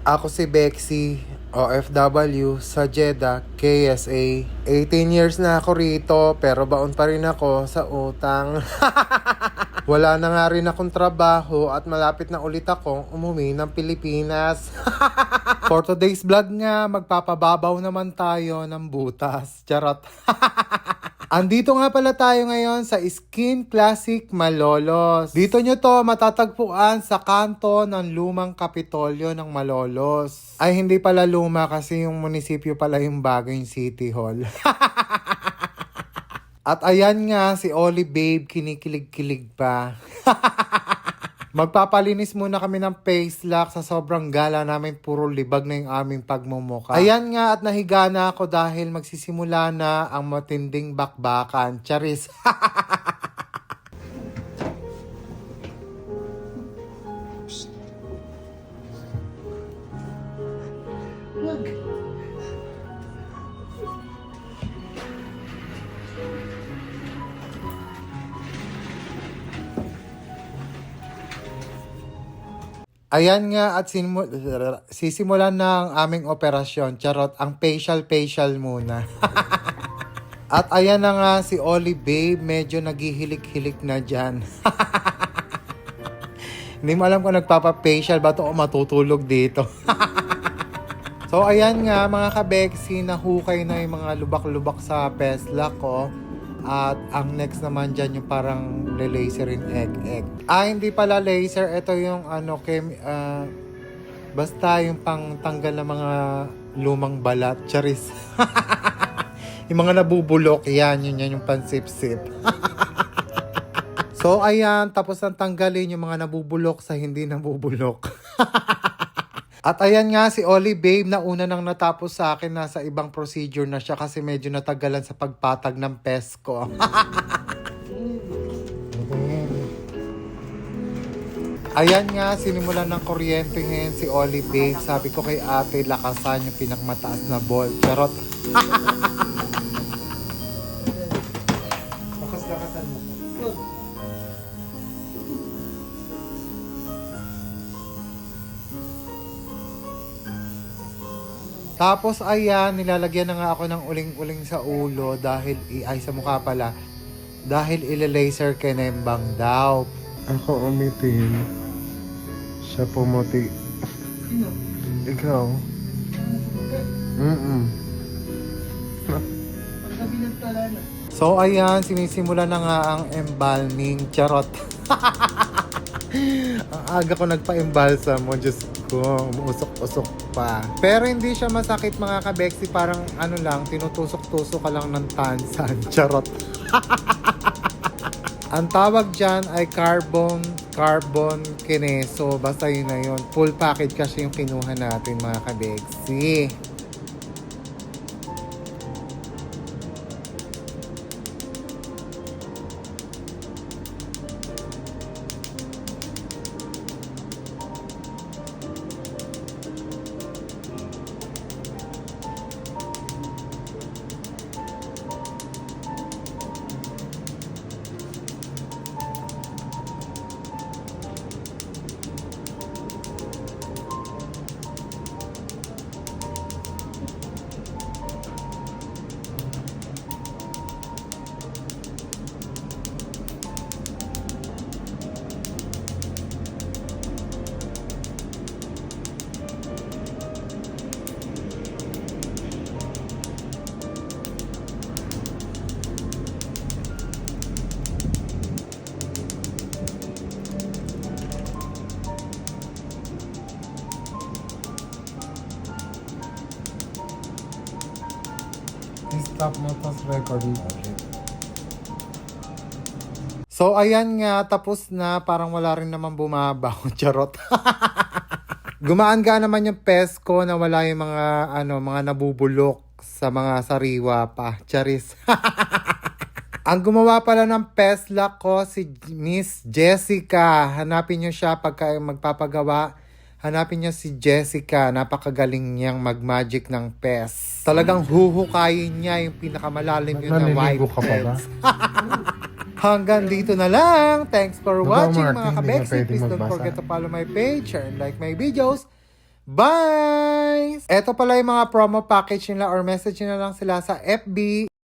Ako si Bexy, OFW sa Jeddah, KSA. 18 years na ako rito pero baon pa rin ako sa utang. Wala na nga rin akong trabaho at malapit na ulit akong umuwi ng Pilipinas. For today's vlog nga, magpapababaw naman tayo ng butas. Charot. Andito nga pala tayo ngayon sa Skin Classic Malolos. Dito nyo to matatagpuan sa kanto ng lumang Kapitolyo ng Malolos. Ay hindi pala luma kasi yung munisipyo pala yung bagong City Hall. At ayan nga si Oli Babe kinikilig-kilig pa. Magpapalinis muna kami ng face lock sa sobrang gala namin, puro libag na yung aming pagmumuka. Ayan nga at nahiga na ako dahil magsisimula na ang matinding bakbakan. Charis. Ayan nga at sisimulan na ang aming operasyon. Charot, ang facial muna. At ayan na nga si Oli Babe, medyo naghihilik-hilik na dyan. Hindi mo alam kung nagpapa-facial ba ito o matutulog dito. So ayan nga mga kabeksi, nahukay na yung mga lubak-lubak sa pesla ko. At ang next naman dyan yung parang laserin egg. Hindi pala laser. Ito yung basta yung pang tanggal ng mga lumang balat. Charis. Yung mga nabubulok. Yan yung pansip-sip. So ayan, tapos nang tanggalin yung mga nabubulok sa hindi nabubulok. At ayan nga si Oli Babe na una nang natapos sa akin, nasa ibang procedure na siya kasi medyo natagalan sa pagpatag ng pes ko. Ayan nga, sinimulan ng kuryente ngayon si Oli Babe. Sabi ko kay ate, lakasan yung pinakmataas na ball. Charot. Lakas-lakasan mo. Tapos ayan, nilalagyan na nga ako ng uling-uling sa ulo dahil sa mukha pala. Dahil ila-laser kinembang daw. Ako umitim. Siya pumuti. Sino? Ikaw? Paggabi ng tala na. So ayan, sinisimula na nga ang embalming. Charot. Ang aga ko nagpa-embalsam mo, Diyos ko, umuusok-usok pa. Pero hindi siya masakit mga kabeksi, parang tinutusok-tusok ka lang ng tansan. Charot. Ang tawag dyan ay carbon kineso. Basta yun na yun. Full package kasi yung kinuha natin mga kabeksi. Stop mo tapos recording ulit. So ayan nga, tapos na, parang wala rin naman bumabaw. Charot. Gumaan ga naman yung pes ko na wala yung mga nabubulok sa mga sariwa pa. Charis. Ang gumawa pala ng pes lock ko si Miss Jessica. Hanapin nyo siya pagka magpapagawa. Hanapin niyo si Jessica, napakagaling niyang mag-magic ng pes. Talagang huhukayin niya yung pinakamalalim yun na white heads. Hanggang dito na lang. Thanks for watching mga kabexy. Please don't forget to follow my page, share and like my videos. Bye! Eto pala yung mga promo package nila or message nila lang sila sa FB.